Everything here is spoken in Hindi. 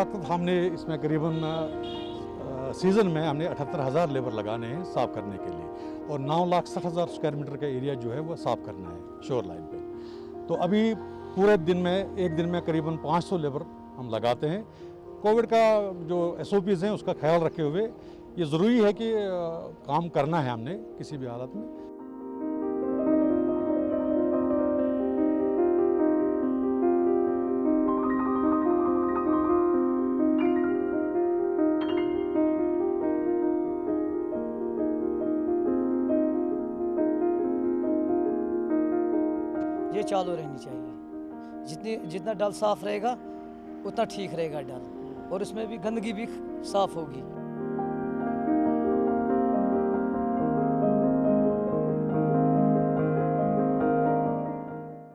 वक्त हमने इसमें करीबन सीज़न में हमने 78,000 लेबर लगाने हैं साफ़ करने के लिए, और 9,60,000 स्क्वायर मीटर का एरिया जो है वो साफ़ करना है शोर लाइन पे। तो अभी पूरे दिन में, एक दिन में करीबन 500 लेबर हम लगाते हैं। कोविड का जो SOPs हैं उसका ख्याल रखे हुए ये ज़रूरी है कि काम करना है हमने किसी भी हालत में। ये चालू रहनी चाहिए। जितना डल साफ़ रहेगा उतना ठीक रहेगा डल, और इसमें भी गंदगी भी साफ़ होगी।